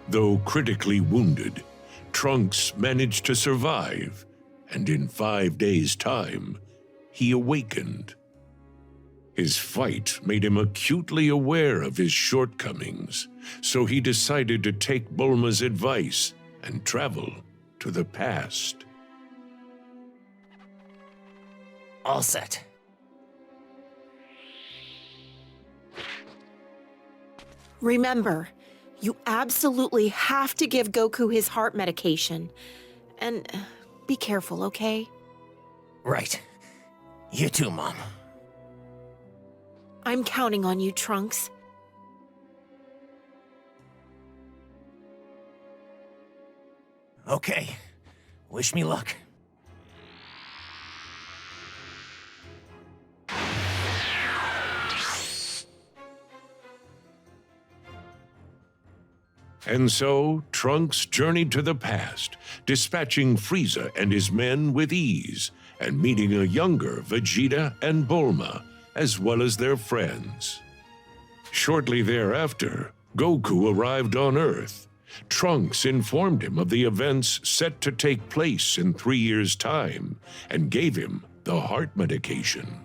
Though critically wounded, Trunks managed to survive, and in 5 days' time, he awakened. His fight made him acutely aware of his shortcomings, so he decided to take Bulma's advice and travel to the past. All set. Remember, you absolutely have to give Goku his heart medication. And be careful, okay? Right. You too, Mom. I'm counting on you, Trunks. Okay. Wish me luck. And so, Trunks journeyed to the past, dispatching Frieza and his men with ease, and meeting a younger Vegeta and Bulma, as well as their friends. Shortly thereafter, Goku arrived on Earth. Trunks informed him of the events set to take place in 3 years' time, and gave him the heart medication.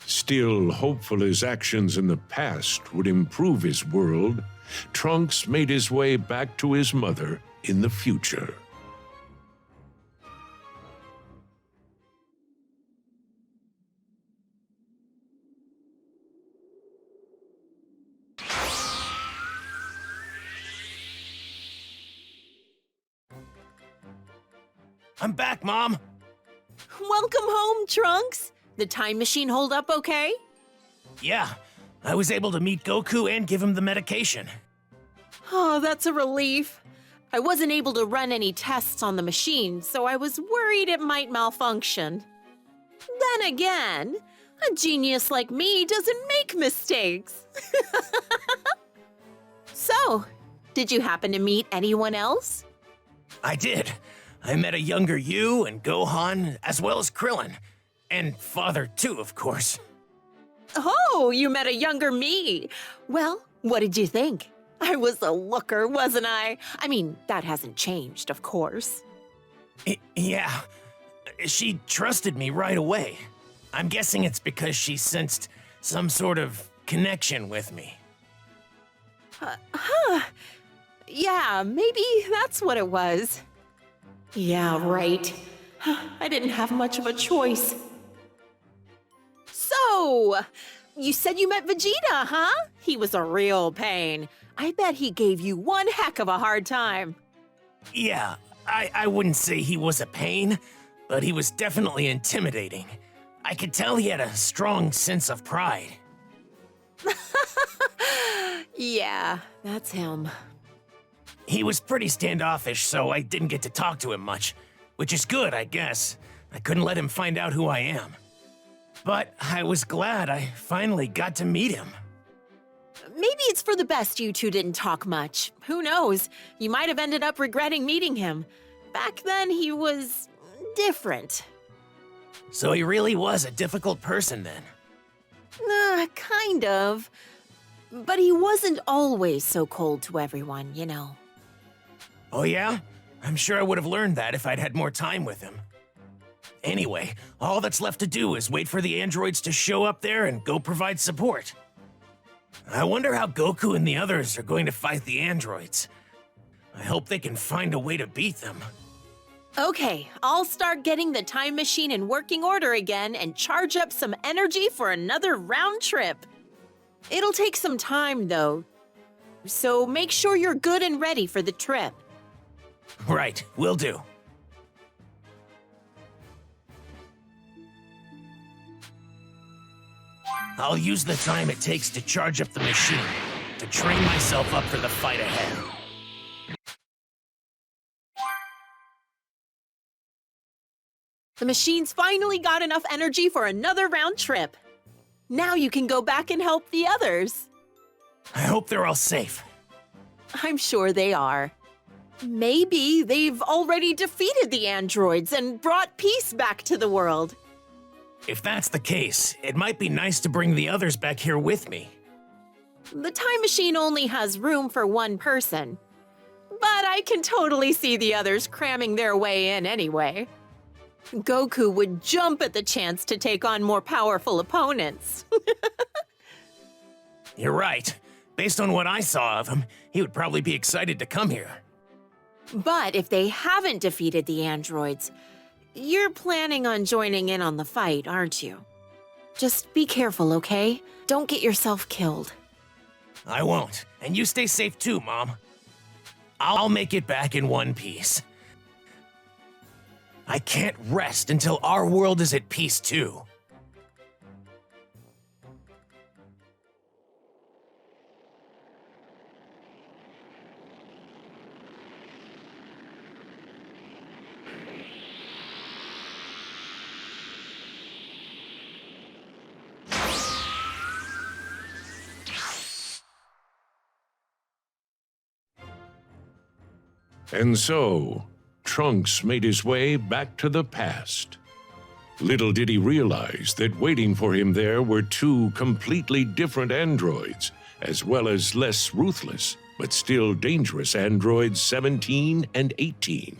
Still hopeful his actions in the past would improve his world, Trunks made his way back to his mother in the future. I'm back, Mom! Welcome home, Trunks. The time machine hold up okay? Yeah, I was able to meet Goku and give him the medication. Oh, that's a relief. I wasn't able to run any tests on the machine, so I was worried it might malfunction. Then again, a genius like me doesn't make mistakes. So, did you happen to meet anyone else? I did. I met a younger you and Gohan, as well as Krillin. And Father, too, of course. Oh, you met a younger me. Well, what did you think? I was a looker, wasn't I? I mean, that hasn't changed, of course. Yeah. She trusted me right away. I'm guessing it's because she sensed some sort of connection with me. Yeah, maybe that's what it was. Yeah, right. I didn't have much of a choice. So, you said you met Vegeta, huh? He was a real pain. I bet he gave you one heck of a hard time. Yeah, I wouldn't say he was a pain, but he was definitely intimidating. I could tell he had a strong sense of pride. Yeah, that's him. He was pretty standoffish, so I didn't get to talk to him much, which is good, I guess. I couldn't let him find out who I am. But I was glad I finally got to meet him. Maybe it's for the best you two didn't talk much. Who knows? You might have ended up regretting meeting him. Back then, he was different. So he really was a difficult person then. Kind of. But he wasn't always so cold to everyone, you know. Oh yeah? I'm sure I would have learned that if I'd had more time with him. Anyway, all that's left to do is wait for the androids to show up there and go provide support. I wonder how Goku and the others are going to fight the androids. I hope they can find a way to beat them. Okay, I'll start getting the time machine in working order again and charge up some energy for another round trip. It'll take some time, though, so make sure you're good and ready for the trip. Right, will do. I'll use the time it takes to charge up the machine to train myself up for the fight ahead. The machine's finally got enough energy for another round trip. Now you can go back and help the others. I hope they're all safe. I'm sure they are. Maybe they've already defeated the androids and brought peace back to the world. If that's the case, it might be nice to bring the others back here with me. The time machine only has room for one person. I can totally see the others cramming their way in anyway. Goku would jump at the chance to take on more powerful opponents. You're right. Based on what I saw of him, he would probably be excited to come here. But if they haven't defeated the androids, you're planning on joining in on the fight, aren't you? Just be careful, okay? Don't get yourself killed. I won't. And you stay safe too, Mom. I'll make it back in one piece. I can't rest until our world is at peace too. And so, Trunks made his way back to the past. Little did he realize that waiting for him there were two completely different androids, as well as less ruthless, but still dangerous androids 17 and 18.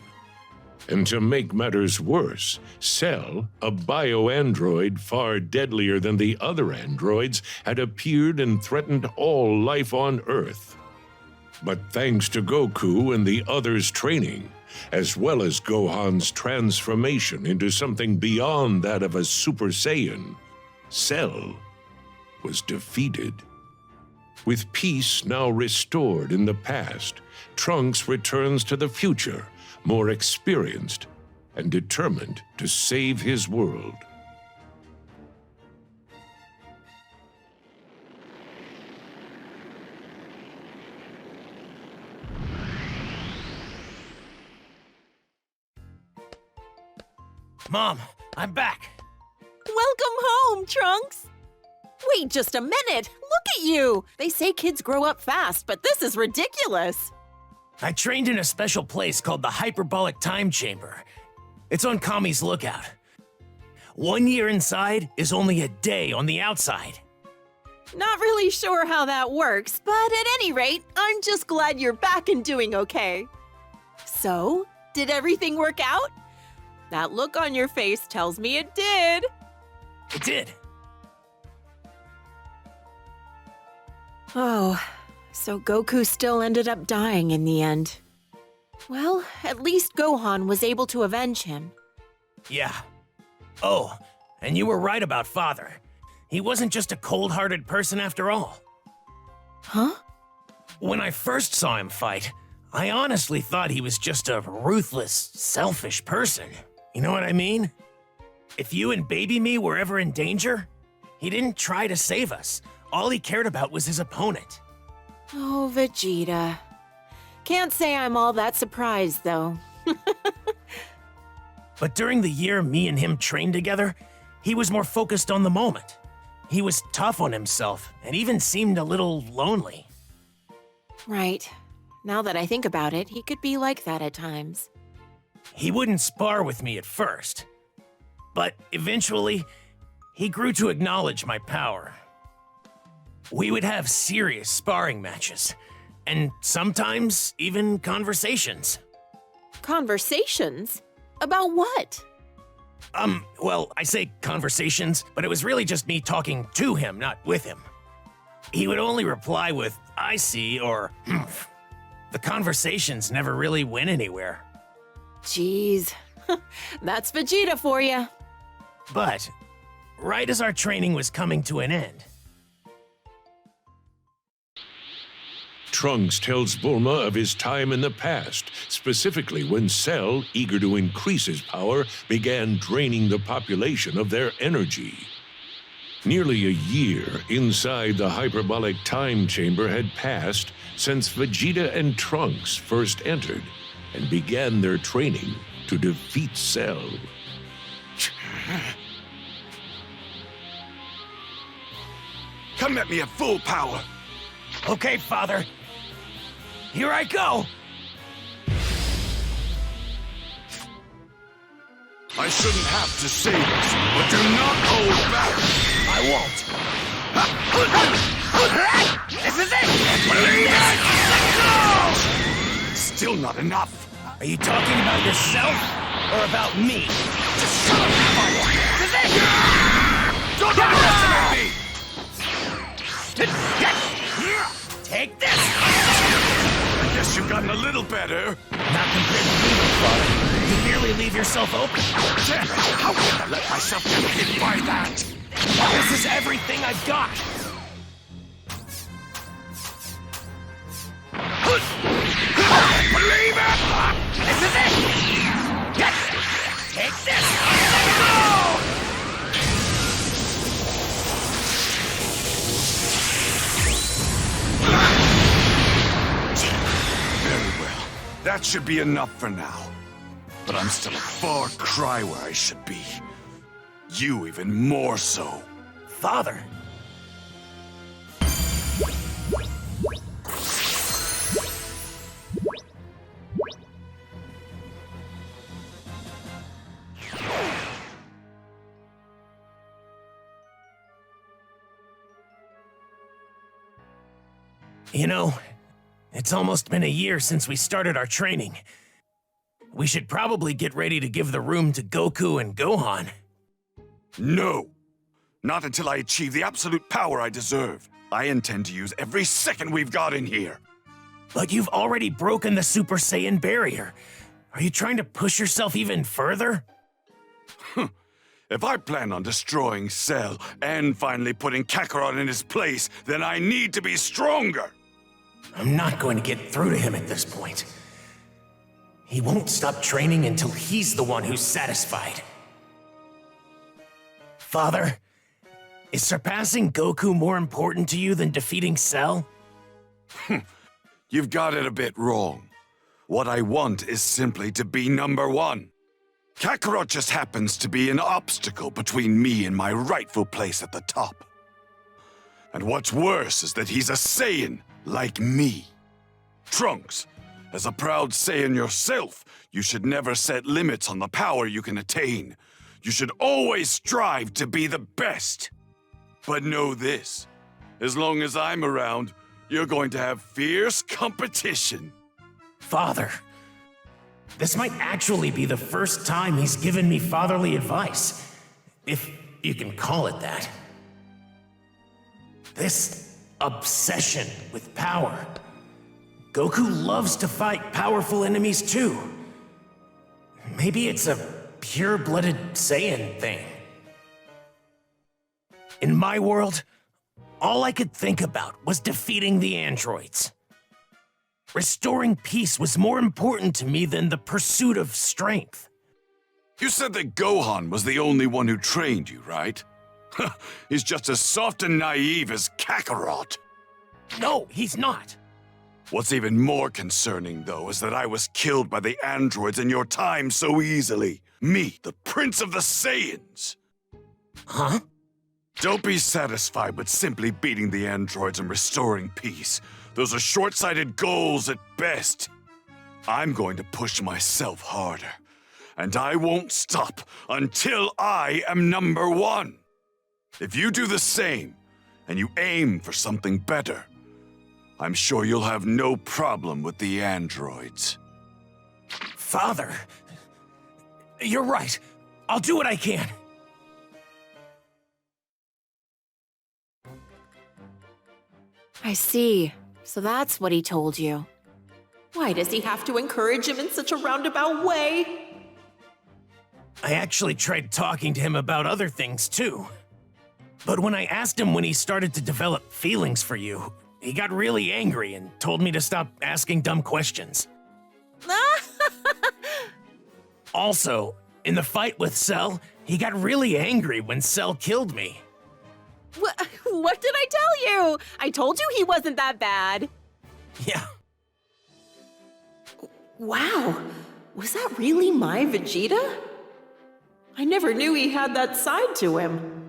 And to make matters worse, Cell, a bio-android far deadlier than the other androids, had appeared and threatened all life on Earth. But thanks to Goku and the others' training, as well as Gohan's transformation into something beyond that of a Super Saiyan, Cell was defeated. With peace now restored in the past, Trunks returns to the future, more experienced and determined to save his world. Mom, I'm back. Welcome home, Trunks! Wait just a minute! Look at you! They say kids grow up fast, but this is ridiculous. I trained in a special place called the Hyperbolic Time Chamber. It's on Kami's lookout. 1 year inside is only a day on the outside. Not really sure how that works, but at any rate, I'm just glad you're back and doing okay. So, did everything work out? That look on your face tells me it did. It did. Oh, so Goku still ended up dying in the end. Well, at least Gohan was able to avenge him. Yeah. Oh, and you were right about Father. He wasn't just a cold-hearted person after all. Huh? When I first saw him fight, I honestly thought he was just a ruthless, selfish person. You know what I mean? If you and baby me were ever in danger, he didn't try to save us. All he cared about was his opponent. Oh, Vegeta. Can't say I'm all that surprised, though. But during the year me and him trained together, he was more focused on the moment. He was tough on himself and even seemed a little lonely. Right. Now that I think about it, he could be like that at times. He wouldn't spar with me at first, but eventually, he grew to acknowledge my power. We would have serious sparring matches, and sometimes even conversations. Conversations? About what? Well, I say conversations, but it was really just me talking to him, not with him. He would only reply with, "I see," or, "Humph." The conversations never really went anywhere. Jeez. That's Vegeta for you. But, right as our training was coming to an end, Trunks tells Bulma of his time in the past, specifically when Cell, eager to increase his power, began draining the population of their energy. Nearly a year inside the hyperbolic time chamber had passed since Vegeta and Trunks first entered and began their training to defeat Cell. Come at me at full power. okay, Father. Here I go! I shouldn't have to say this, but do not hold back. I won't. This is it! Believe it! Still still not enough. Are you talking about yourself or about me? Just shut up and fight. Don't underestimate me! Take this! I guess you've gotten a little better. Not compared to me, my father. You merely leave yourself open. Damn it! How could I let myself get hit by that? This is everything I've got. Believe it! This is it! Yes! Take this! Go! Very well. That should be enough for now. But I'm still a far cry where I should be. You even more so. Father. You know, it's almost been a year since we started our training. We should probably get ready to give the room to Goku and Gohan. No. Not until I achieve the absolute power I deserve. I intend to use every second we've got in here. But you've already broken the Super Saiyan barrier. Are you trying to push yourself even further? If I plan on destroying Cell and finally putting Kakarot in his place, then I need to be stronger. I'm not going to get through to him at this point. He won't stop training until he's the one who's satisfied. Father, is surpassing Goku more important to you than defeating Cell? You've got it a bit wrong. What I want is simply to be number one. Kakarot just happens to be an obstacle between me and my rightful place at the top. And what's worse is that he's a Saiyan, like me. Trunks, as a proud Saiyan yourself, you should never set limits on the power you can attain. You should always strive to be the best. But know this, as long as I'm around, you're going to have fierce competition. Father, this might actually be the first time he's given me fatherly advice, if you can call it that. This obsession with power. Goku loves to fight powerful enemies too. Maybe it's a pure-blooded Saiyan thing. In my world, all I could think about was defeating the androids. Restoring peace was more important to me than the pursuit of strength. You said that Gohan was the only one who trained you, right? He's just as soft and naive as Kakarot. No, he's not. What's even more concerning, though, is that I was killed by the androids in your time so easily. Me, the Prince of the Saiyans. Huh? Don't be satisfied with simply beating the androids and restoring peace. Those are short-sighted goals at best. I'm going to push myself harder. And I won't stop until I am number one. If you do the same, and you aim for something better, I'm sure you'll have no problem with the androids. Father, you're right. I'll do what I can. I see. So that's what he told you. Why does he have to encourage him in such a roundabout way? I actually tried talking to him about other things too. But when I asked him when he started to develop feelings for you, he got really angry and told me to stop asking dumb questions. Also, in the fight with Cell, he got really angry when Cell killed me. What did I tell you? I told you he wasn't that bad. Yeah. Wow, was that really my Vegeta? I never knew he had that side to him.